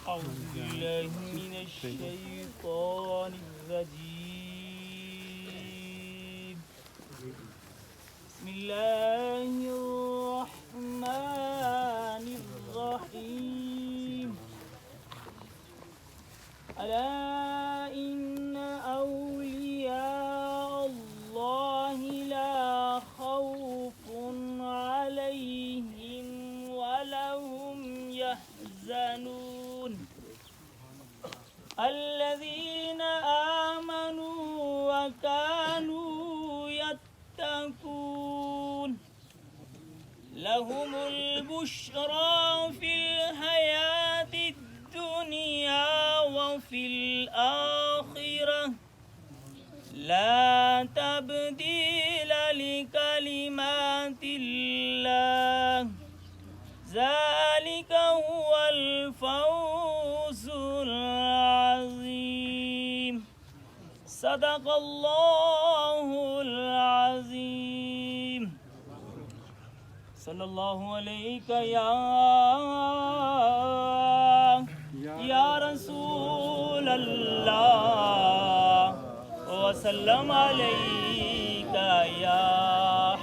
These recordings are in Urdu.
أعوذ بالله من الشيطان الرجيم بسم الله الرحمن الرحيم ألا إن أولياء الله لا خوف عليهم ولا هم يحزنون الذين آمنوا وكانوا يتقون لهم البشرى في الحياة الدنيا وفي الآخرة لا تبديل لكلمات الله ذلك هو الفوز العظيم صدق الله العظيم صلی اللہ علیک یا رسول اللہ وسلم علیک یا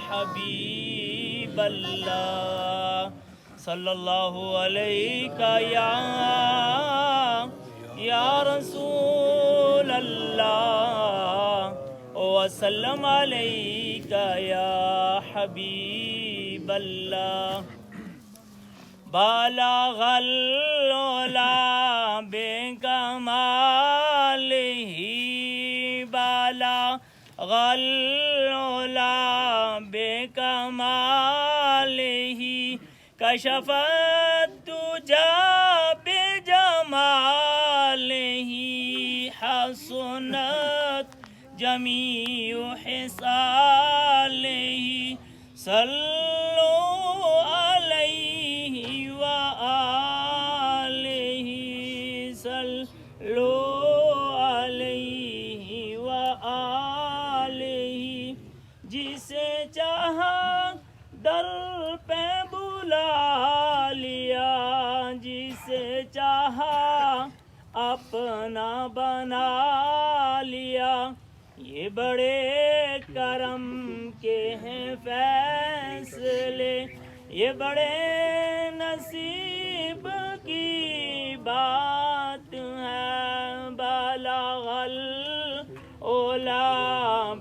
حبیب اللہ صلی اللہ علیک یا رسول اللہ وسلم علیک یا حبیب اللہ بالغ العلا بکمالہ بالغ العلا بکمالہ کشف الدجى بجمالہ حسنت جمیع خصالہ صلوا علیہ وآلہ صلوا علیہ وآلہ جسے چاہا در پہ بلا لیا جسے چاہا اپنا بنا لیا یہ بڑے کرم کے ہیں فیصلے یہ بڑے نصیب کی بات ہے بالغ العلا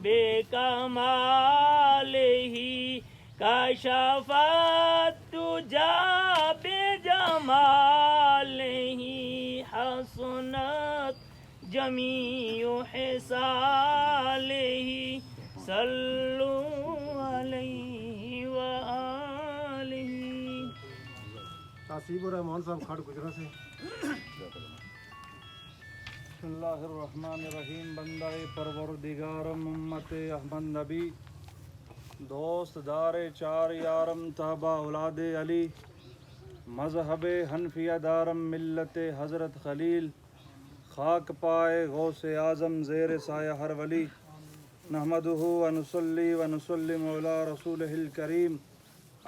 بکمالہ کشف الدجى بجمالہ حسنت جمیع خصالہ صلوا علیہ وآلہ. تاسیب الرحمان صاحب کھاڑ گجرا سے. بسم اللہ الرحمن الرحیم. بندہ پروردگارم امت احمد نبی دوست دار چار یارم تہبہ اولاد علی مذہب حنفیہ دارم ملت حضرت خلیل خاک پائے غوث اعظم زیر سایہ ہر ولی نحمدہ ونصلی ونسلم علی رسولہ الکریم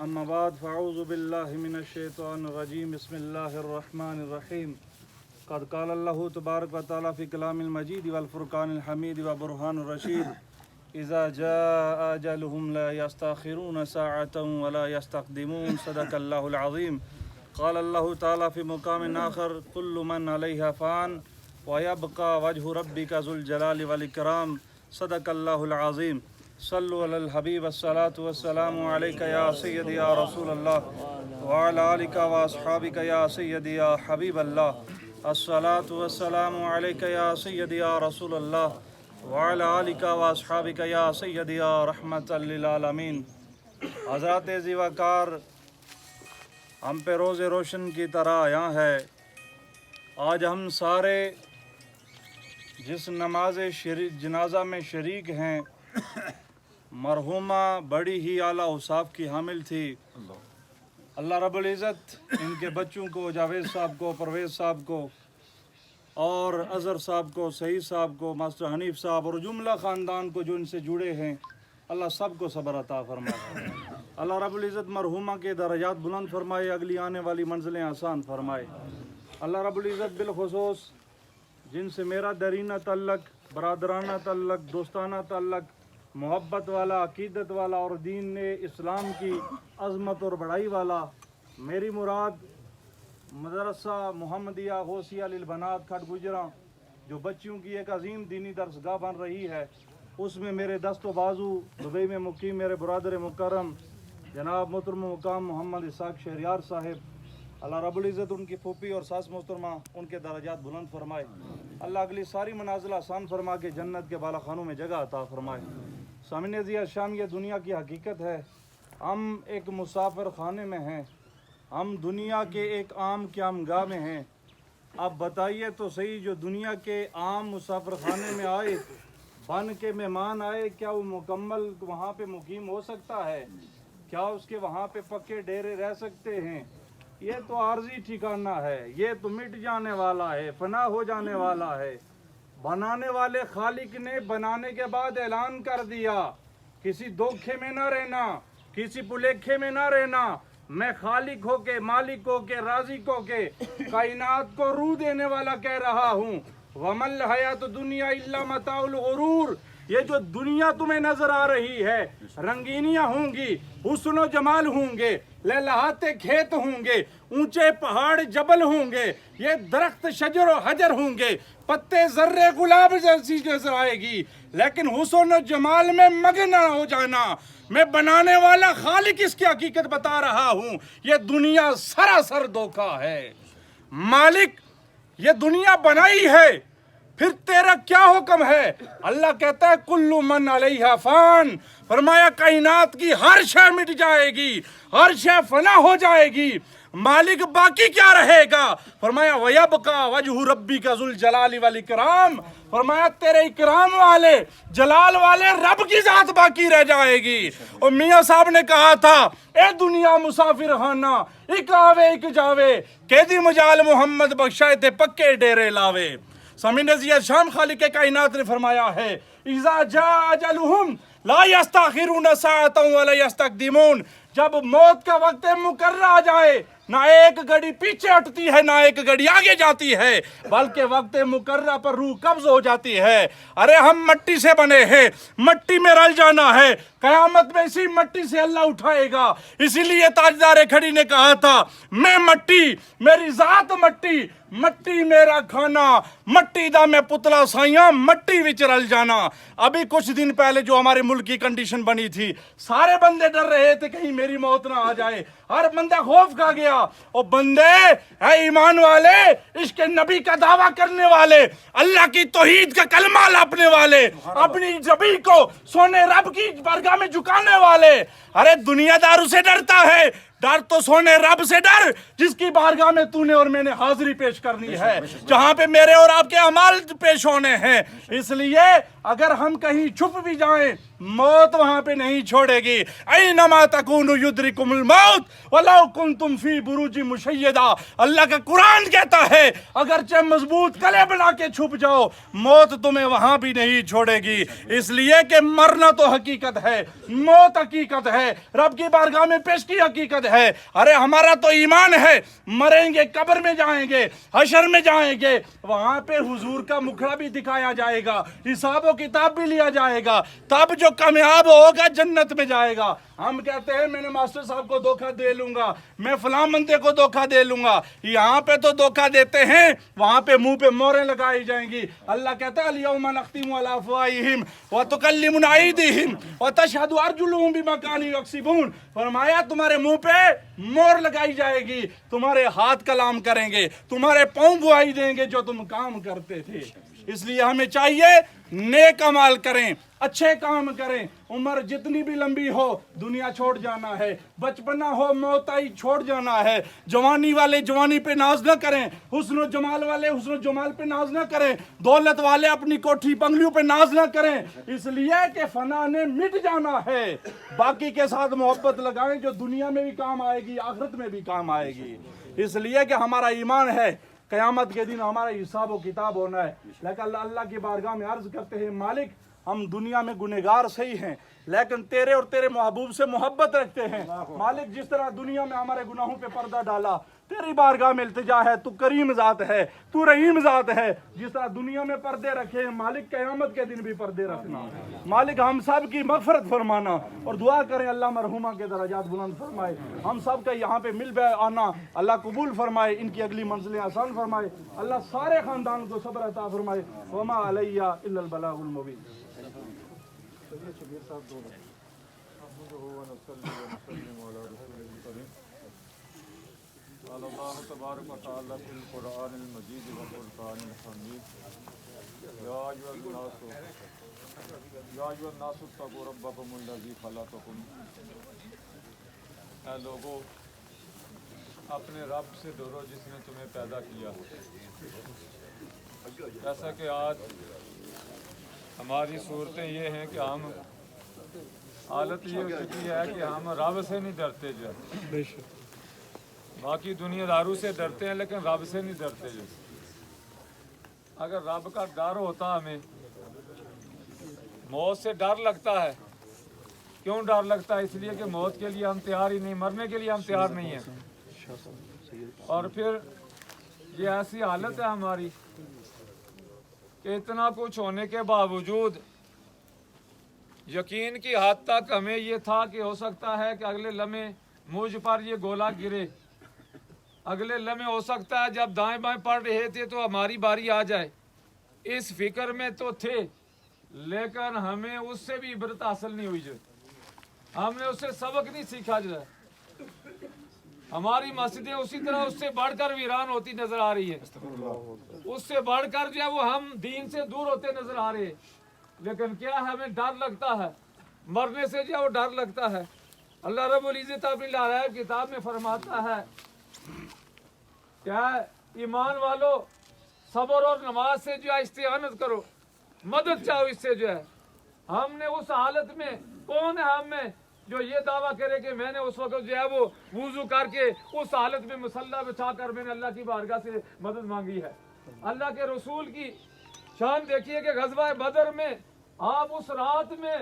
اما بعد فاعوذ باللہ من الشیطان الرجیم. بسم اللہ الرحمن الرحیم. قد قال اللہ تبارک و تعالی فی کلام المجید والفرقان الحمید وبرہان الرشید اذا جاء اجلهم لا يستاخرون ساعة ولا يستقدمون صدق اللہ العظیم. قال اللہ تعالی فی مقام آخر کل من علیہا فان وَيَبْقَى وَجْهُ رَبِّكَ ذُو الْجَلَالِ وَالْإِكْرَامِ صدق اللہ العظیم. صلو علی الحبیب الصلاة والسلام علیکہ یا سیدی یا رسول اللہ وعلی آلکہ واصحابکہ یا سیدی یا حبیب اللہ الصلاة والسلام علیکہ یا سیدی یا رسول اللہ وعلی آلک و اصحابک یا سیدی یا رحمت للعالمین۔ حضرات زیوکار، ہم پہ روز روشن کی طرح آیا ہے۔ آج ہم سارے جس نماز جنازہ میں شریک ہیں، مرحومہ بڑی ہی اعلیٰ اوصاف کی حامل تھی۔ اللہ رب العزت ان کے بچوں کو، جاوید صاحب کو، پرویز صاحب کو اور اظہر صاحب کو، سعید صاحب کو، ماسٹر حنیف صاحب اور جملہ خاندان کو جو ان سے جڑے ہیں، اللہ سب کو صبر عطا فرمائے۔ اللہ رب العزت مرحومہ کے درجات بلند فرمائے، اگلی آنے والی منزلیں آسان فرمائے۔ اللہ رب العزت بالخصوص جن سے میرا درینہ تعلق، برادرانہ تعلق، دوستانہ تعلق، محبت والا، عقیدت والا اور دین اسلام کی عظمت اور بڑائی والا، میری مراد مدرسہ محمدیہ غوثیہ للبنات کھٹ گجراں جو بچیوں کی ایک عظیم دینی درسگاہ بن رہی ہے، اس میں میرے دست و بازو دبئی میں مقیم میرے برادر مکرم جناب محترم مقام محمد اسحاق شہریار صاحب، اللہ رب العزت ان کی پھوپھی اور ساس محترمہ ان کے درجات بلند فرمائے۔ اللہ اگلی ساری منازل آسان فرما کے جنت کے بالا خانوں میں جگہ عطا فرمائے۔ سامعین عزیز، شام یہ دنیا کی حقیقت ہے، ہم ایک مسافر خانے میں ہیں، ہم دنیا کے ایک عام قیامگاہ میں ہیں۔ اب بتائیے تو صحیح، جو دنیا کے عام مسافر خانے میں آئے، بن کے مہمان آئے، کیا وہ مکمل وہاں پہ مقیم ہو سکتا ہے؟ کیا اس کے وہاں پہ پکے ڈیرے رہ سکتے ہیں؟ یہ تو عارضی ٹھکانہ ہے، یہ تو مٹ جانے والا ہے، فنا ہو جانے والا ہے۔ بنانے والے خالق نے بنانے کے بعد اعلان کر دیا، کسی دھوکے میں نہ رہنا، کسی بھلیکھے میں نہ رہنا، میں خالق ہو کے، مالک ہو کے، رازق ہو کے کائنات کو روح دینے والا کہہ رہا ہوں۔ وَمَا الْحَيَاةُ الدُّنْيَا إِلَّا مَتَاعُ الْغُرُورِ، یہ جو دنیا تمہیں نظر آ رہی ہے، رنگینیاں ہوں گی، حسن و جمال ہوں گے، لہلہاتے کھیت ہوں گے، اونچے پہاڑ جبل ہوں گے، یہ درخت شجر و حجر ہوں گے، پتے ذرے گلاب جیسی نظر آئے گی، لیکن حسن و جمال میں مگن نہ ہو جانا۔ میں بنانے والا خالق اس کی حقیقت بتا رہا ہوں، یہ دنیا سراسر دھوکہ ہے۔ مالک یہ دنیا بنائی ہے، پھر تیرا کیا حکم ہے؟ اللہ کہتا ہے کل من علیہا فان، فرمایا کائنات کی ہر شے مٹ جائے گی، ہر شے فنا ہو جائے گی، مالک باقی کیا رہے گا؟ فرمایا وَيَبْقَى وَجْهُ رَبِّكَ ذُو الْجَلَالِ وَالْإِكْرَامِ، فرمایا تیرے اکرام والے، جلال والے رب کی ذات باقی رہ جائے گی۔ اور میاں صاحب نے کہا تھا، اے دنیا مسافر خانہ، ایک آوے ایک جاوے، قیدی مجال محمد بخشائے تھے پکے ڈیرے لاوے۔ سامعین عزیز، شام خالق کائنات نے فرمایا ہے اذا جاء اجلہم لا یستاخرون ساعتا ولا یستقدمون، جب موت کا وقت مقرر آ جائے، نہ ایک گھڑی پیچھے ہٹتی ہے، نہ ایک گھڑی آگے جاتی ہے، بلکہ وقت مقررہ پر روح قبض ہو جاتی ہے۔ ارے ہم مٹی سے بنے ہیں، مٹی میں رل جانا ہے، قیامت میں اسی مٹی سے اللہ اٹھائے گا۔ اسی لیے تاجدار کھڑی نے کہا تھا، میں مٹی، میری ذات مٹی، مٹی میرا کھانا، مٹی دا میں پتلا سائیاں، مٹی وچ رل جانا۔ ابھی کچھ دن پہلے جو ہمارے ملک کی کنڈیشن بنی تھی، سارے بندے ڈر رہے تھے کہیں میری موت نہ آ جائے، ہر بندہ خوف کھا گیا۔ اور بندے، اے ایمان والے، عشق نبی کا دعویٰ کرنے والے، اللہ کی توحید کا کلمہ لاپنے والے، اپنی جبی کو سونے رب کی بارگاہ میں جھکانے والے، ارے دنیا داروں سے ڈرتا ہے، ڈر تو سونے رب سے ڈر جس کی بارگاہ میں تو نے اور میں نے حاضری پیش کرنی ہے، جہاں پہ میرے اور آپ کے اعمال پیش ہونے ہیں۔ اس لیے اگر ہم کہیں چھپ بھی جائیں، موت وہاں پہ نہیں چھوڑے گی۔ اینما تکونوا یدرککم الموت ولو کنتم فی بروج مشیدہ، اللہ کا قرآن کہتا ہے اگرچہ مضبوط قلعے بنا کے چھپ جاؤ، موت تمہیں وہاں بھی نہیں چھوڑے گی۔ اس لیے کہ مرنا تو حقیقت ہے، موت حقیقت ہے، رب کی بارگاہ میں پیش کی حقیقت ہے۔ ارے ہمارا تو ایمان ہے، مریں گے، قبر میں جائیں گے، حشر میں جائیں گے، وہاں پہ حضور کا مکھڑا بھی دکھایا جائے گا، حساب و کتاب بھی لیا جائے گا، تب جو جو کامیاب ہوگا جنت میں جائے گا۔ ہم کہتے ہیں میں نے ماسٹر صاحب کو دھوکہ دے لوں گا، میں فلاں بندے کو دھوکہ دے لوں گا، یہاں پہ تو دھوکہ دیتے ہیں، وہاں پہ منہ پہ موریں لگائی جائیں گی۔ اللہ کہتا ہے الیوم نختم علی افواہہم وتکلمنا ایدیہم وتشہد ارجلہم بما کانوا یکسبون۔ فرمایا تمہارے منہ پہ مور لگائی جائے گی، تمہارے ہاتھ کلام کریں گے، تمہارے پاؤں گواہی دیں گے جو تم کام کرتے تھے۔ اس لیے ہمیں چاہیے نیک عمل کریں، اچھے کام کریں۔ عمر جتنی بھی لمبی ہو دنیا چھوڑ جانا ہے، بچپنا ہو موت آئی چھوڑ جانا ہے۔ جوانی والے جوانی پہ ناز نہ کریں، حسن و جمال والے حسن و جمال پہ ناز نہ کریں، دولت والے اپنی کوٹھی بنگلیوں پہ ناز نہ کریں، اس لیے کہ فنا نے مٹ جانا ہے۔ باقی کے ساتھ محبت لگائیں جو دنیا میں بھی کام آئے گی، آخرت میں بھی کام آئے گی۔ اس لیے کہ ہمارا ایمان ہے قیامت کے دن ہمارا حساب و کتاب ہونا ہے۔ لیکن اللہ کی بارگاہ میں عرض کرتے ہیں مالک ہم دنیا میں گنہگار صحیح ہیں لیکن تیرے اور تیرے محبوب سے محبت رکھتے ہیں۔ مالک جس طرح دنیا میں ہمارے گناہوں پہ پردہ ڈالا، تیری بارگاہ میں التجا ہے، تو کریم ذات ہے، تو رحیم ذات ہے۔ جس طرح دنیا میں پردے رکھے ہیں مالک قیامت کے دن بھی پردے رکھنا۔ مالک ہم سب کی مغفرت فرمانا اور دعا کریں اللہ مرحومہ کے درجات بلند فرمائے، ہم سب کا یہاں پہ مل بیٹھ آنا اللہ قبول فرمائے، ان کی اگلی منزلیں آسان فرمائے، اللہ سارے خاندان کو صبر عطا فرمائے۔ وما علیہ الا البلاغ المبین۔ قال اللہ تبارک و تعالی فی القرآن المجید والفرقان الحمید یا ایھا الناس اتقوا ربکم الذی خلقکم۔ اے لوگو اپنے رب سے ڈرو جس نے تمہیں پیدا کیا۔ جیسا کہ آج ہماری صورتیں یہ ہیں کہ ہم حالت یہ ہو چکی ہے کہ ہم رب سے نہیں ڈرتے جو باقی دنیا داروں سے ڈرتے ہیں لیکن رب سے نہیں ڈرتے جو۔ اگر رب کا ڈر ہوتا ہمیں، موت سے ڈر لگتا ہے۔ کیوں ڈر لگتا ہے؟ اس لیے کہ موت کے لیے ہم تیار ہی نہیں، مرنے کے لیے ہم تیار نہیں ہیں۔ اور پھر یہ ایسی حالت ہے ہماری کہ اتنا کچھ ہونے کے باوجود یقین کی حد تک ہمیں یہ تھا کہ ہو سکتا ہے کہ اگلے لمحے مجھ پر یہ گولا گرے، اگلے لمحے ہو سکتا ہے جب دائیں بائیں پڑھ رہے تھے تو ہماری باری آ جائے۔ اس فکر میں تو تھے لیکن ہمیں اس سے بھی عبرت حاصل نہیں ہوئی جو، ہم نے اس سے سبق نہیں سیکھا جو ہے۔ ہماری مسجدیں اسی طرح اس سے بڑھ کر ویران ہوتی نظر آ رہی ہے، اس سے بڑھ کر جو ہے وہ ہم دین سے دور ہوتے نظر آ رہے ہیں۔ لیکن کیا ہے ہمیں ڈر لگتا ہے، مرنے سے جو ہے وہ ڈر لگتا ہے۔ اللہ رب العزت اپنی لارائب کتاب میں فرماتا ہے کیا ایمان والو صبر اور نماز سے جو ہے استعانت کرو، مدد چاہو اس سے جو ہے۔ ہم نے اس حالت میں کون ہے ہم میں جو یہ دعویٰ کرے کہ میں نے اس وقت جو ہے وہ وضو کر کے اس حالت میں مصلی بچھا کر میں نے اللہ کی بارگاہ سے مدد مانگی ہے۔ اللہ کے رسول کی شان دیکھیے کہ غزوہ بدر میں آپ اس رات میں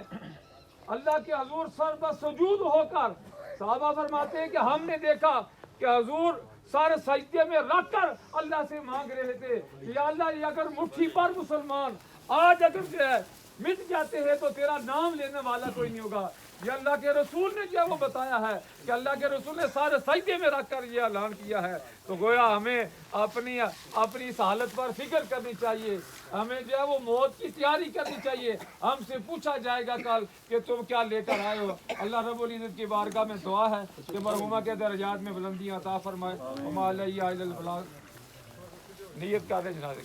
اللہ کے حضور سر پر سجود ہو کر صحابہ فرماتے ہیں کہ ہم نے دیکھا کہ حضور سارے سجدے میں رکھ کر اللہ سے مانگ رہے تھے یا اللہ یہ اگر مٹھی پر مسلمان آج اگر جو ہے مٹ جاتے ہیں تو تیرا نام لینے والا کوئی نہیں ہوگا۔ یہ اللہ کے رسول نے جو ہے وہ بتایا ہے کہ اللہ کے رسول نے سارے سجدے میں رکھ کر یہ اعلان کیا ہے۔ تو گویا ہمیں اپنی اس حالت پر فکر کرنی چاہیے، ہمیں جو ہے وہ موت کی تیاری کرنی چاہیے۔ ہم سے پوچھا جائے گا کل کہ تم کیا لے کر آئے ہو۔ اللہ رب العزت کی بارگاہ میں دعا ہے کہ مرحومہ کے درجات میں بلندیاں عطا فرمائے۔ وما علیہ الا البلاغ۔ نیت کر دیں جناب۔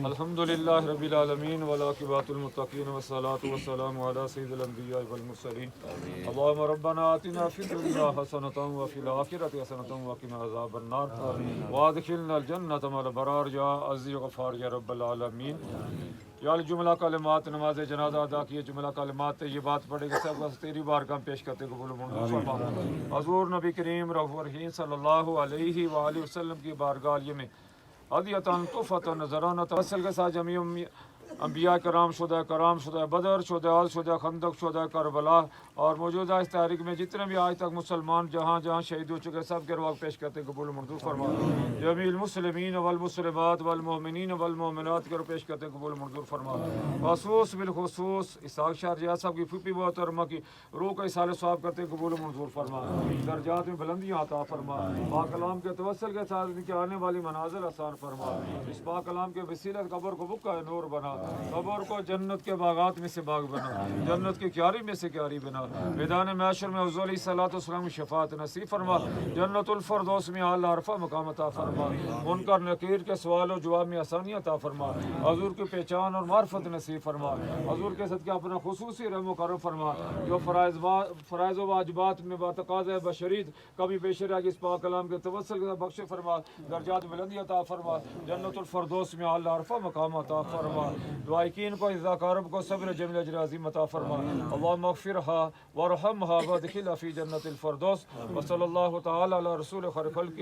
الحمدللہ رب العالمین والعاقبۃ للمتقین والصلاة والسلام علی سید الانبیاء والمرسلین۔ اللہم ربنا آتنا فی الدنیا حسنۃ وفی الآخرۃ حسنۃ وقنا عذاب النار وادخلنا الجنۃ مع الابرار یا عزیز غفار یا رب العالمین۔ یا جملہ کلمات نماز جنازہ ادا کیے، جملہ کلمات یہ بات پڑھے کہ سب بس تیری بارگاہ پیش کرتے قبول منظور فرما۔ حضور نبی کریم رؤوف رحیم صلی اللہ علیہ وآلہ وسلم کی بارگاہ عالیہ میں ہدیتاً تحفۃ نذرانہ توسل کے ساتھ جمیع انبیاء کرام شدہ بدر، شہداء شدہ خندق، شدہ کربلا اور موجودہ اس تاریخ میں جتنے بھی آج تک مسلمان جہاں جہاں شہید ہو چکے سب کے ارواح پیش کرتے قبول منظور فرما. جمیع المسلمین والمسلمات والمؤمنین والمؤمنات کے پیش کرتے قبول منظور فرما. خصوص بالخصوص اسحاق شاہ ریاض صاحب کی پھوپھی محترمہ کی روح کا اصالہ ثواب کرتے قبول منظور فرما. درجات میں بلندیاں عطا فرما. پاک کلام کے توسل کے ساتھ ان کے آنے والی منازل آسان فرما. اس پاک کلام کے وسیلہ قبر کو بکا نور بنا. قبر کو جنت کے باغات میں سے باغ بنا. جنت کی کیاری میں سے کیاری بنا. میدان معاشر میں حضور علیہ الصلوۃ والسلام شفاعت نصیب فرما. جنت الفردوس میں اعلیٰ عرفہ مقام عطا فرما. منکر نکیر کے سوال و جواب میں آسانی عطا فرما. حضور کی پہچان اور معرفت نصیب فرما. حضور کے صدقے اپنا خصوصی رحم و کرم فرما. جو فرائض و واجبات میں بتقاضۂ بشریت کبھی پیش رہا کہ اس پاک کلام کے توسل کے بخش فرما. درجات بلندی عطا فرما. جنت الفردوس میں اعلیٰ عرفہ مقام عطا فرما. دعائقین کو عزا کارب کو صبر جمیل اجر عظیم عطا فرما. اللہم اغفرها وارحمها وادخلها فی جنت الفردوس. وصلی اللہ تعالی علی رسول خیر خلق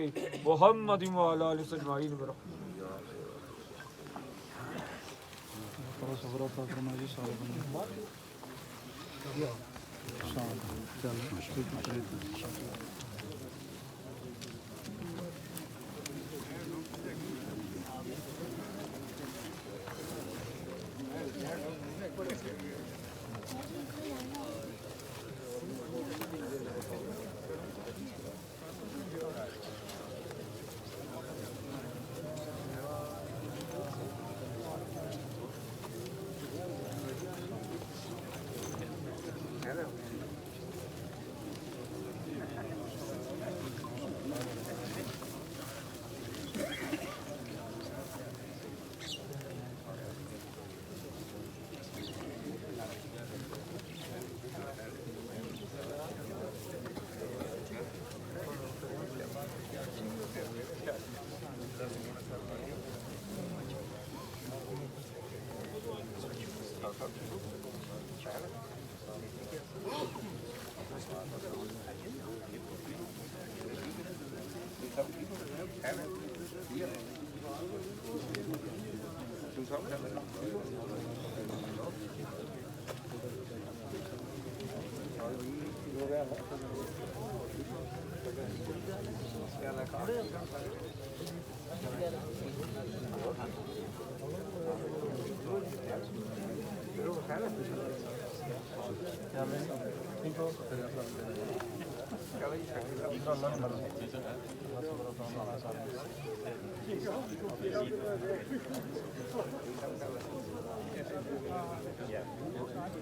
محمد وعلی آلہ اجمعین برحمتہ.